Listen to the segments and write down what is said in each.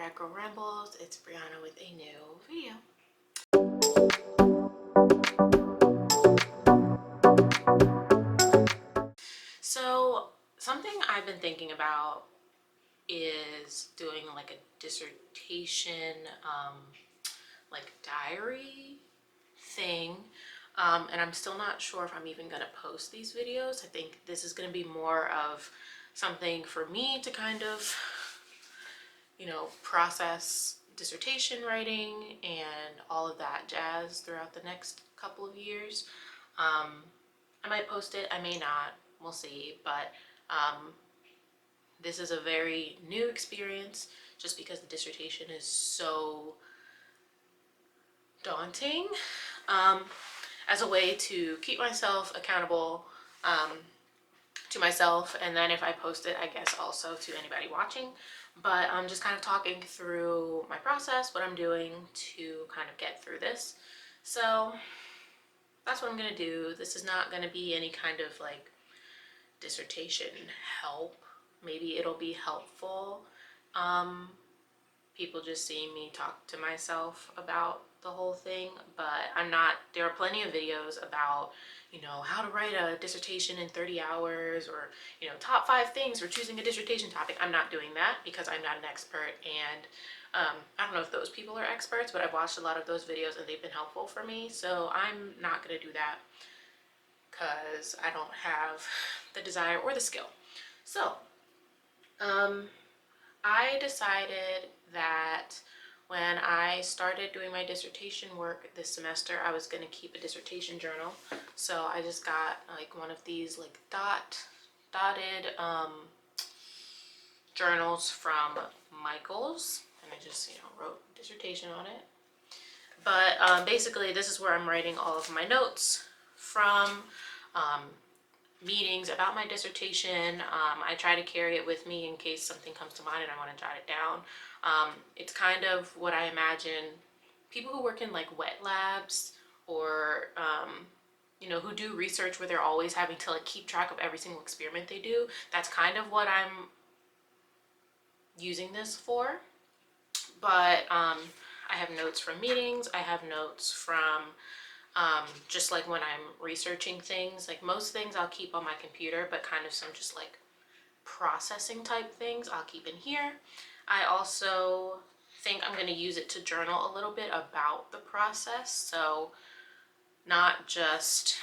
GradGirlRambles. It's Brianna with a new video. So something I've been thinking about is doing like a dissertation like diary thing, and I'm still not sure if I'm even gonna post these videos. I think this is gonna be more of something for me to kind of, you know, process dissertation writing and all of that jazz throughout the next couple of years. I might post it, I may not, we'll see, but this is a very new experience just because the dissertation is so daunting, as a way to keep myself accountable to myself, and then if I post it, I guess also to anybody watching. But I'm just kind of talking through my process, what I'm doing to kind of get through this. So that's what I'm gonna do. This is not gonna be any kind of like dissertation help. Maybe it'll be helpful. People just seeing me talk to myself about the whole thing, but I'm not, there are plenty of videos about, you know, how to write a dissertation in 30 hours or, you know, top 5 things for choosing a dissertation topic. I'm not doing that because I'm not an expert, and I don't know if those people are experts, but I've watched a lot of those videos and they've been helpful for me. So I'm not going to do that because I don't have the desire or the skill. So I decided that when I started doing my dissertation work this semester, I was going to keep a dissertation journal. So I just got like one of these like dotted journals from Michael's, and I just, you know, wrote dissertation on it. But basically this is where I'm writing all of my notes from meetings about my dissertation. I try to carry it with me in case something comes to mind and I want to jot it down. It's kind of what I imagine people who work in like wet labs or you know, who do research where they're always having to like keep track of every single experiment they do. That's kind of what I'm using this for. But I have notes from meetings, I have notes from just like when I'm researching things. Like most things I'll keep on my computer, but kind of some just like processing type things I'll keep in here. I also think I'm going to use it to journal a little bit about the process. So not just,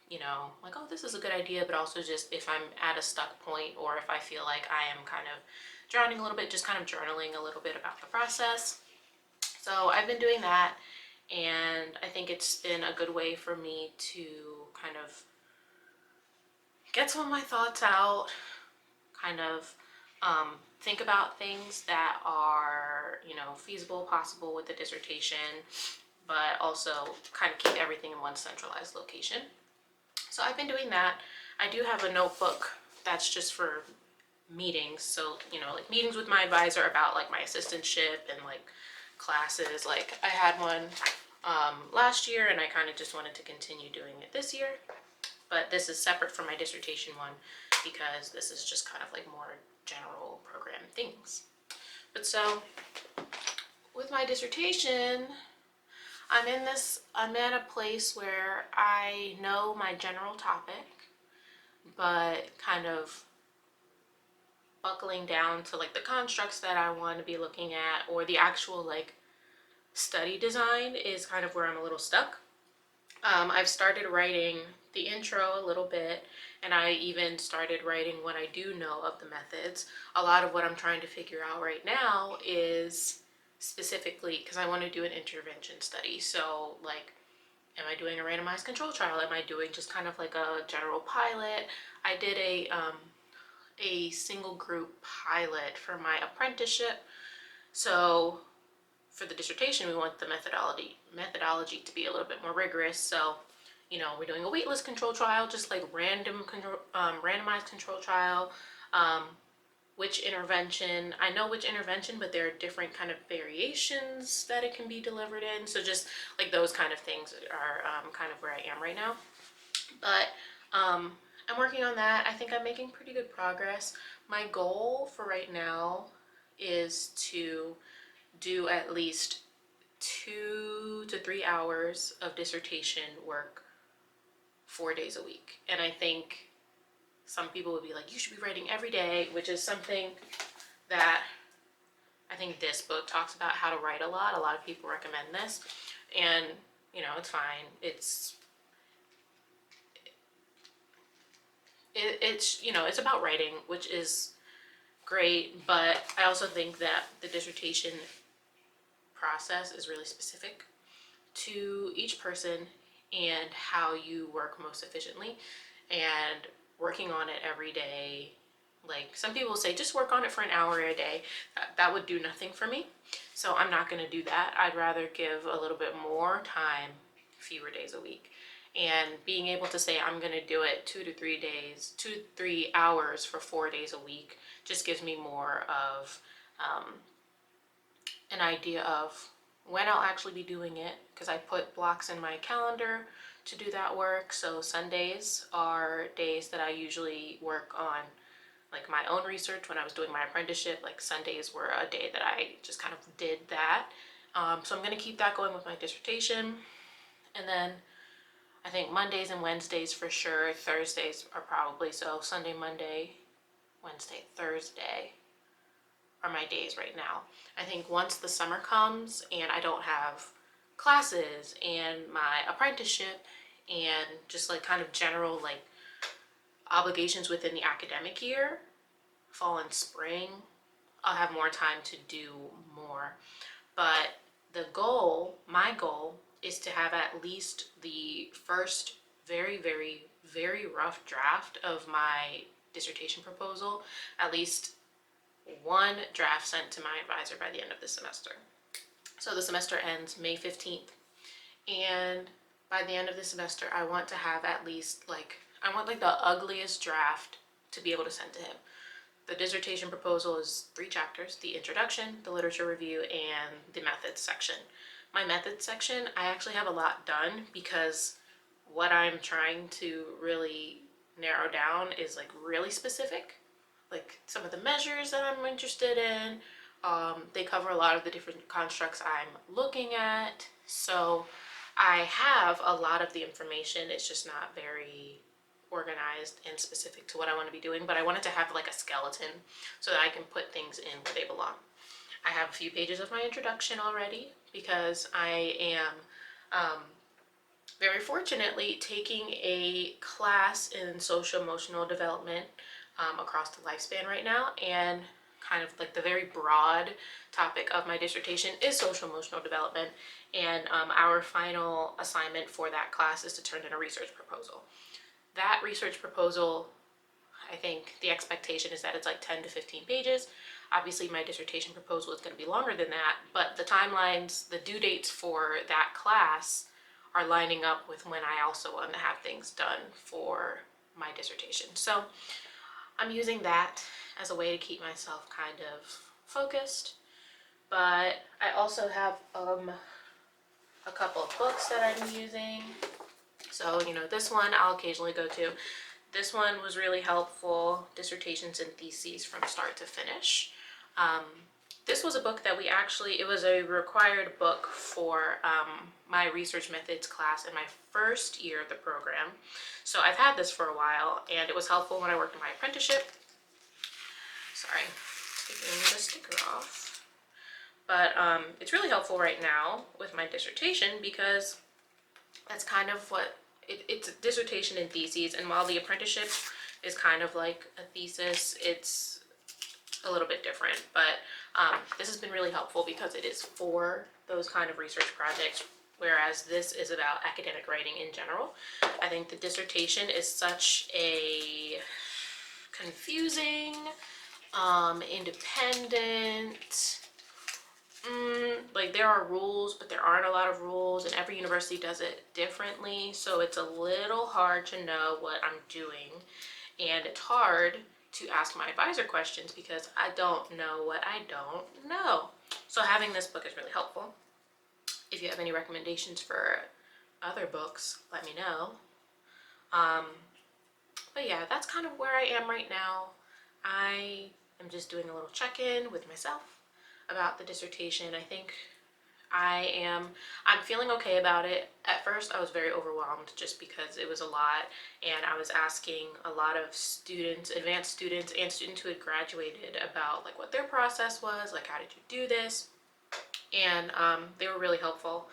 you know, like, oh, this is a good idea, but also just if I'm at a stuck point or if I feel like I am kind of drowning a little bit, just kind of journaling a little bit about the process. So I've been doing that, and I think it's been a good way for me to kind of get some of my thoughts out, kind of think about things that are, you know, feasible, possible with the dissertation, but also kind of keep everything in one centralized location. So I've been doing that. I do have a notebook that's just for meetings. So, you know, like meetings with my advisor about like my assistantship and like classes. Like I had one last year and I kind of just wanted to continue doing it this year. But this is separate from my dissertation one because this is just kind of like more general program things. But so with my dissertation, I'm at a place where I know my general topic, but kind of buckling down to like the constructs that I want to be looking at, or the actual like study design is kind of where I'm a little stuck. I've started writing the intro a little bit, and I even started writing what I do know of the methods. A lot of what I'm trying to figure out right now is specifically because I want to do an intervention study. So like, am I doing a randomized control trial? Am I doing just kind of like a general pilot? I did a single group pilot for my apprenticeship. So for the dissertation, we want the methodology to be a little bit more rigorous. So, you know, we're doing a waitlist control trial, just like randomized control trial. Which intervention, I know which intervention, but there are different kind of variations that it can be delivered in. So just like those kind of things are kind of where I am right now. But I'm working on that. I think I'm making pretty good progress. My goal for right now is to do at least 2 to 3 hours of dissertation work 4 days a week. And I think some people would be like, you should be writing every day, which is something that I think this book talks about, how to write a lot. A lot of people recommend this, and you know, it's fine. It's you know, it's about writing, which is great, but I also think that the dissertation process is really specific to each person and how you work most efficiently. And working on it every day, like some people say just work on it for an hour a day, that would do nothing for me. So I'm not going to do that. I'd rather give a little bit more time, fewer days a week, and being able to say I'm going to do it 2 to 3 hours for 4 days a week just gives me more of an idea of when I'll actually be doing it, because I put blocks in my calendar to do that work. So Sundays are days that I usually work on like my own research. When I was doing my apprenticeship, like Sundays were a day that I just kind of did that. So I'm going to keep that going with my dissertation. And then I think Mondays and Wednesdays for sure. Thursdays are probably so. Sunday, Monday, Wednesday, Thursday are my days right now. I think once the summer comes and I don't have classes and my apprenticeship and just like kind of general like obligations within the academic year, fall and spring, I'll have more time to do more. But my goal is to have at least the first very, very, very rough draft of my dissertation proposal, at least one draft sent to my advisor by the end of the semester. So the semester ends May 15th. And by the end of the semester, I want to have at least I want the ugliest draft to be able to send to him. The dissertation proposal is 3 chapters: the introduction, the literature review, and the methods section. My methods section, I actually have a lot done because what I'm trying to really narrow down is like really specific. Like some of the measures that I'm interested in, they cover a lot of the different constructs I'm looking at. So I have a lot of the information. It's just not very organized and specific to what I want to be doing, but I wanted to have like a skeleton so that I can put things in where they belong. I have a few pages of my introduction already because I am very fortunately taking a class in social emotional development across the lifespan right now, and kind of like the very broad topic of my dissertation is social emotional development, and our final assignment for that class is to turn in a research proposal. That research proposal, I think the expectation is that it's like 10 to 15 pages. Obviously my dissertation proposal is going to be longer than that, but the timelines, the due dates for that class are lining up with when I also want to have things done for my dissertation. So I'm using that as a way to keep myself kind of focused. But I also have a couple of books that I'm using. So, you know, this one I'll occasionally go to. This one was really helpful, Dissertations and Theses from Start to Finish. This was a book that it was a required book for my research methods class in my first year of the program. So I've had this for a while, and it was helpful when I worked in my apprenticeship. Sorry, taking the sticker off. But it's really helpful right now with my dissertation because that's kind of what it's a dissertation and theses, and while the apprenticeship is kind of like a thesis, it's a little bit different. But this has been really helpful because it is for those kind of research projects, whereas this is about academic writing in general. I think the dissertation is such a confusing, independent, like there are rules, but there aren't a lot of rules, and every university does it differently. So it's a little hard to know what I'm doing, and it's hard to ask my advisor questions because I don't know what I don't know. So having this book is really helpful. If you have any recommendations for other books, let me know. But yeah, that's kind of where I am right now. I am just doing a little check-in with myself about the dissertation. I think I'm feeling okay about it. At first I was very overwhelmed just because it was a lot, and I was asking a lot of students, advanced students and students who had graduated, about like what their process was, like how did you do this? And they were really helpful,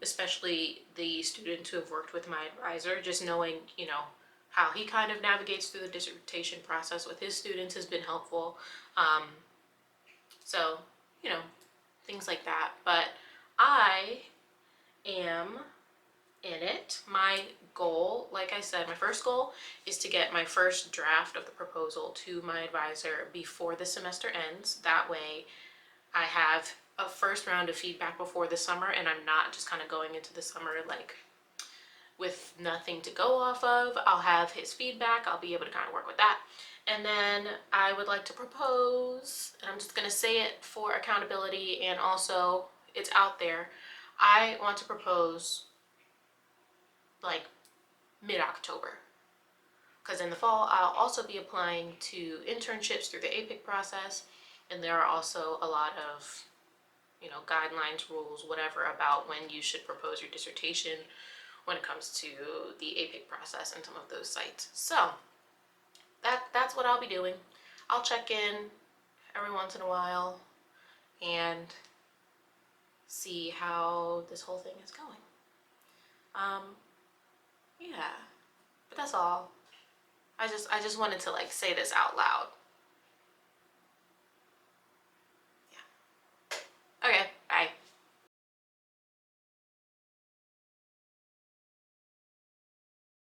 especially the students who have worked with my advisor. Just knowing, how he kind of navigates through the dissertation process with his students has been helpful. Um, so, you know, things like that. But I am in it. My goal, like I said, my first goal is to get my first draft of the proposal to my advisor before the semester ends. That way I have a first round of feedback before the summer, and I'm not just kind of going into the summer like with nothing to go off of. I'll have his feedback, I'll be able to kind of work with that. And then I would like to propose, and I'm just going to say it for accountability, and also it's out there. I want to propose like mid-October, because in the fall I'll also be applying to internships through the APIC process, and there are also a lot of guidelines, rules, whatever, about when you should propose your dissertation when it comes to the APIC process and some of those sites. So that's what I'll be doing. I'll check in every once in a while and see how this whole thing is going. Yeah, but that's all. I just wanted to like say this out loud